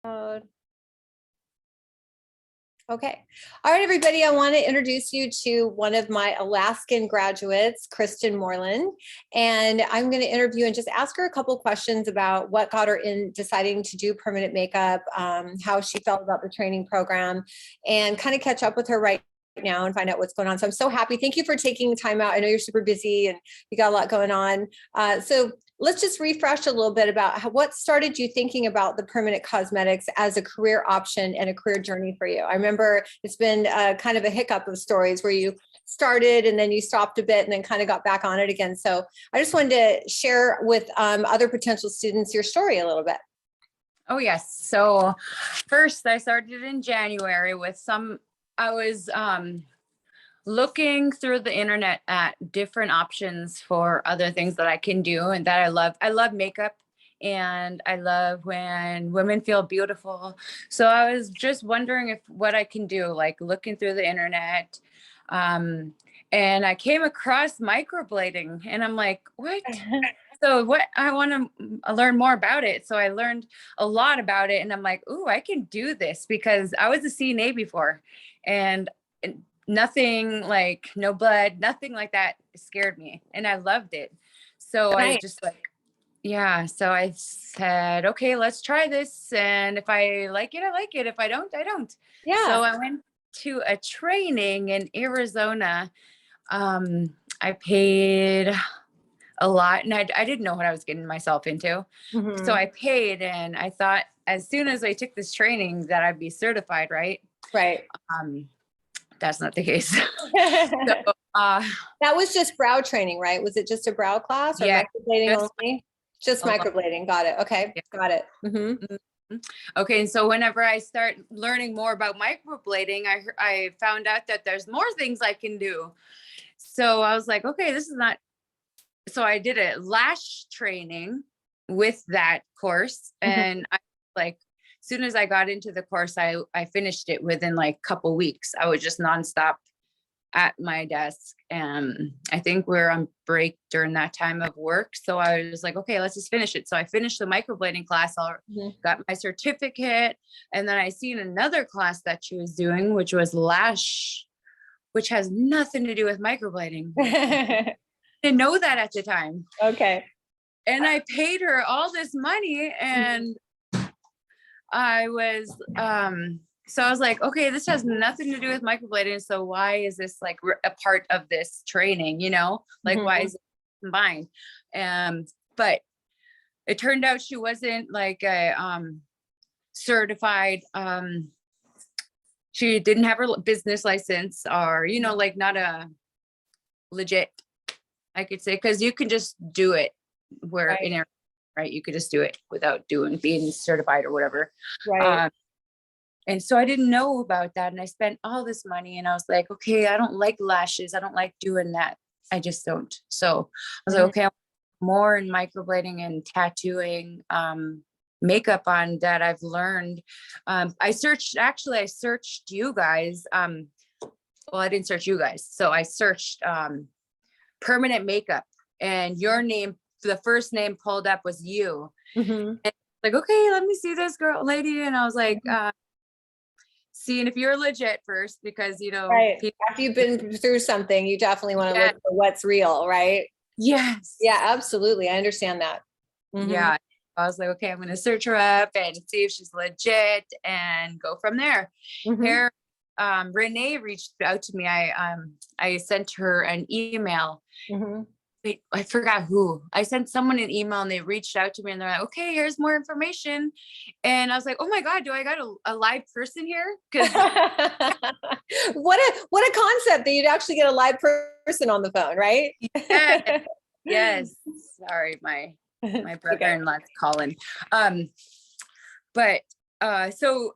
Okay. All right, everybody. I want to introduce you to one of my Alaskan graduates, Kristen Moreland. And I'm going to interview and just ask her a couple questions about what got her in deciding to do permanent makeup, how she felt about the training program, and kind of catch up with her right now and find out what's going on. So I'm so happy. Thank you for taking time out. I know you're super busy and you got a lot going on. So let's just refresh a little bit about what started you thinking about the permanent cosmetics as a career option and a career journey for you. I remember it's been kind of a hiccup of stories where you started and then you stopped a bit and then kind of got back on it again. So I just wanted to share with other potential students your story a little bit. Oh, yes. So first I started in January with I was looking through the internet at different options for other things that I can do and that I love. I love makeup and I love when women feel beautiful. So I was just wondering what I can do, like looking through the internet. And I came across microblading and I'm like, what? So I want to learn more about it. So I learned a lot about it and I'm like, ooh, I can do this because I was a CNA before and nothing like no blood, nothing like that scared me. And I loved it. So Nice. I just like, yeah. So I said, okay, let's try this. And if I like it, I like it. If I don't, I don't. Yeah. So I went to a training in Arizona. I paid a lot and I didn't know what I was getting myself into. Mm-hmm. So I paid and I thought as soon as I took this training that I'd be certified, right? Right. That's not the case. So, that was just brow training, right? Was it just a brow class or microblading only? Just microblading. Got it. Okay. Yeah. Got it. Mm-hmm. Okay. And so whenever I start learning more about microblading, I found out that there's more things I can do. So I was like, okay, this is not. So I did a lash training with that course. And I like, as soon as I got into the course, I finished it within like a couple weeks. I was just nonstop at my desk. And I think we're on break during that time of work. So I was like, okay, let's just finish it. So I finished the microblading class, got my certificate. And then I seen another class that she was doing, which was lash, which has nothing to do with microblading. Didn't know that at the time. Okay. And I paid her all this money and I was, so I was like, okay, this has nothing to do with microblading. So why is this like a part of this training, you know, like why is it combined? But it turned out she wasn't like a certified, she didn't have her business license or, you know, like not a legit, I could say, because you can just do it where in there, right? You could just do it without being certified or whatever. Right. And so I didn't know about that. And I spent all this money and I was like, okay, I don't like lashes. I don't like doing that. I just don't. So I was like, okay, I'm more in microblading and tattooing, makeup on that I've learned. I searched you guys. Well, I didn't search you guys. So I searched, permanent makeup and your name, the first name pulled up was you. And like, okay, let me see this lady. And I was like, seeing if you're legit first, because, you know, after you've been through something, you definitely want to look for what's real, right? Yes. Yeah, absolutely. I understand that. Yeah. I was like, okay, I'm going to search her up and see if she's legit and go from there. Here, Renee reached out to me. I sent her an email. Wait, I forgot who. I sent someone an email and they reached out to me and they're like, okay, here's more information. And I was like, oh my God, do I got a live person here? Because what a concept that you'd actually get a live person on the phone, right? Yes. Sorry, my brother-in-law's calling. But so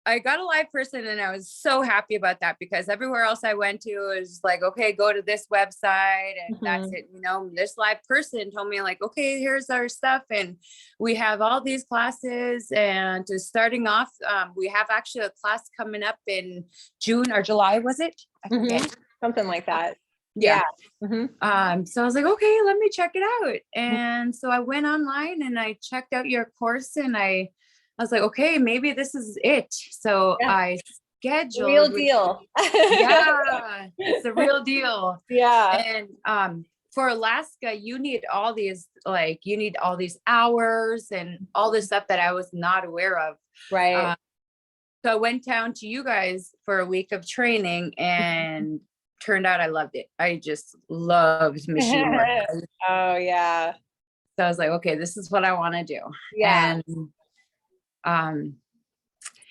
I got a live person and I was so happy about that because everywhere else I went to was like, okay, go to this website and that's it. You know, this live person told me like, okay, here's our stuff. And we have all these classes and to starting off, we have actually a class coming up in June or July, was it? I forget. Something like that. Yeah. So I was like, okay, let me check it out. And so I went online and I checked out your course and I I was like, okay, maybe this is it. So Yeah. I Real scheduled with, deal. yeah, it's the real deal. Yeah. And for Alaska, you need all these, like, you need all these hours and all this stuff that I was not aware of. Right. So I went down to you guys for a week of training, and turned out I loved it. I just loved machine work. Oh yeah. So I was like, okay, this is what I want to do. Yeah. And um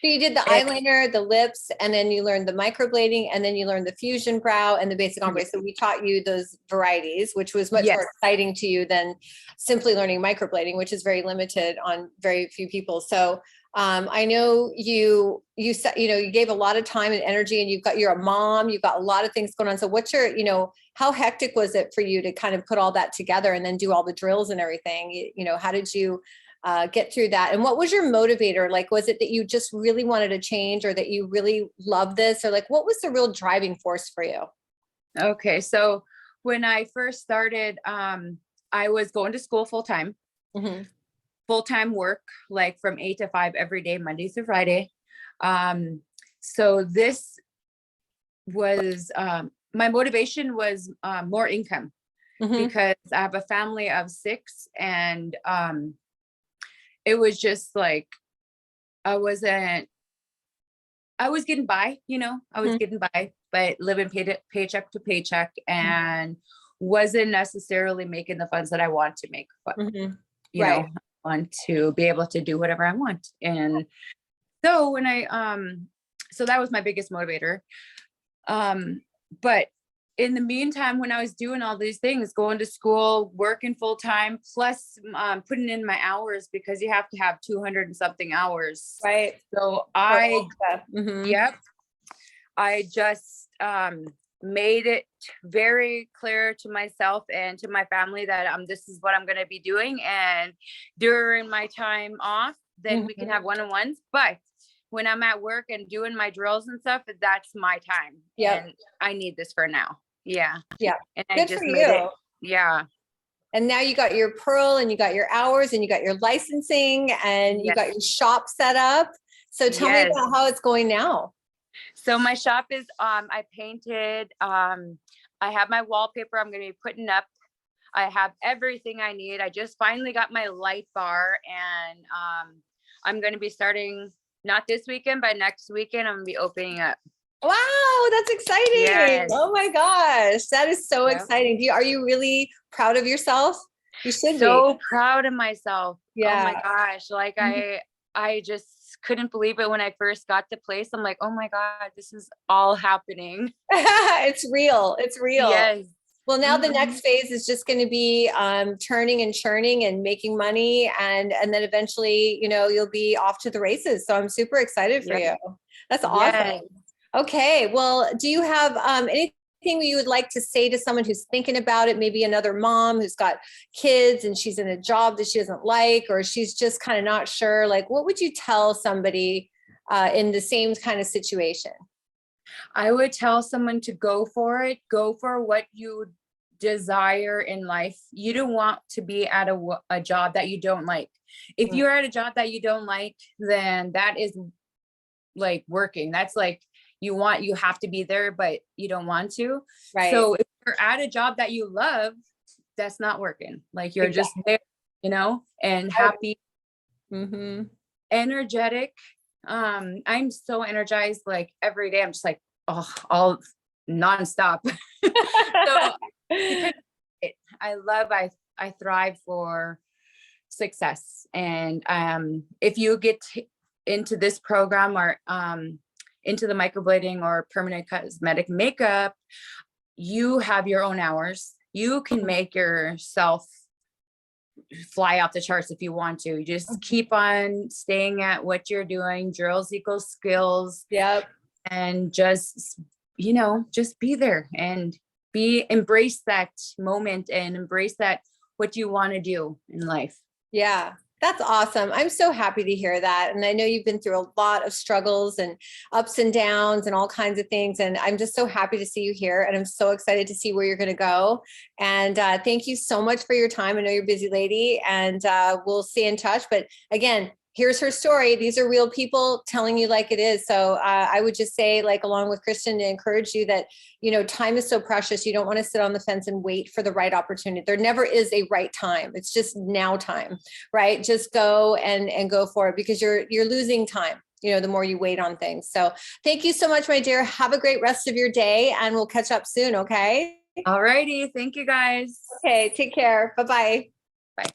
So you did the it, eyeliner, the lips, and then you learned the microblading, and then you learned the fusion brow and the basic ombre. So we taught you those varieties, which was much yes, more exciting to you than simply learning microblading, which is very limited on very few people. So I know you said, you gave a lot of time and energy, and you're a mom, you've got a lot of things going on. So what's your, how hectic was it for you to kind of put all that together and then do all the drills and everything? How did you get through that? And what was your motivator? Like, was it that you just really wanted to change, or that you really love this, or like, what was the real driving force for you? okay. So when I first started, I was going to school Mhm. full time work, like from 8 to 5 every day, Monday through Friday. So this was my motivation was more income, Mhm. because I have a family of 6, and it was just like I wasn't I was getting by, I was Mhm. getting by, but living paycheck to paycheck, Mhm. and wasn't necessarily making the funds that I want to make. But, Mhm. you Right. know, I want to be able to do whatever I want. And so when so that was my biggest motivator. But in the meantime, when I was doing all these things, going to school, working full time, plus putting in my hours, because you have to have 200 and something hours. Right. So For all stuff. Mhm. yep, I just made it very clear to myself and to my family that this is what I'm going to be doing. And during my time off, then we can Mhm. have one-on-ones. But when I'm at work and doing my drills and stuff, that's my time. Yep. And I need this for now. Yeah. Yeah. And I Good for just made it. you. Yeah. And now you got your pearl, and you got your hours, and you got your licensing, and you Yes. got your shop set up. So tell me Yes. about how it's going now. So my shop is, I painted, I have my wallpaper I'm going to be putting up. I have everything I need. I just finally got my light bar, and I'm going to be starting not this weekend, but next weekend I'm going to be opening up. Wow, that's exciting. Yes. Oh my gosh, that is so Yep. exciting. Are you really proud of yourself? You should be. So proud of myself. Oh my Yeah. gosh. Like Mhm. I just couldn't believe it when I first got the place. I'm like, oh my God, this is all happening. It's real. It's real. Yes. Well, now the Mhm. next phase is just going to be turning and churning and making money, and then eventually, you'll be off to the races. So I'm super excited for Yes. you. That's awesome. Yes. Okay. Well, do you have anything you would like to say to someone who's thinking about it? Maybe another mom who's got kids and she's in a job that she doesn't like, or she's just kind of not sure. Like, what would you tell somebody in the same kind of situation? I would tell someone to go for it. Go for what you desire in life. You don't want to be at a job that you don't like. If Mm. you're at a job that you don't like, then that is like working. That's like you have to be there, but you don't want to. Right. So if you're at a job that you love, that's not working. Like you're just Exactly. there, and happy, Mm-hmm. energetic. I'm so energized, like every day. I'm just like, oh, all nonstop. So because I thrive for success. And if you get into this program, or into the microblading or permanent cosmetic makeup, you have your own hours. You can make yourself fly off the charts if you want to. You just keep on staying at what you're doing. Drills equals skills. Yep. And just just be there and embrace that moment, and embrace that what you want to do in life. Yeah, that's awesome. I'm so happy to hear that. And I know you've been through a lot of struggles and ups and downs and all kinds of things. And I'm just so happy to see you here. And I'm so excited to see where you're going to go. And thank you so much for your time. I know you're a busy lady, and we'll stay in touch. But again, here's her story. These are real people telling you like it is. So I would just say, like, along with Kristen, to encourage you that, time is so precious. You don't want to sit on the fence and wait for the right opportunity. There never is a right time. It's just now time, right? Just go and go for it, because you're losing time, the more you wait on things. So thank you so much, my dear. Have a great rest of your day, and we'll catch up soon. Okay. All righty. Thank you guys. Okay. Take care. Bye-bye. Bye.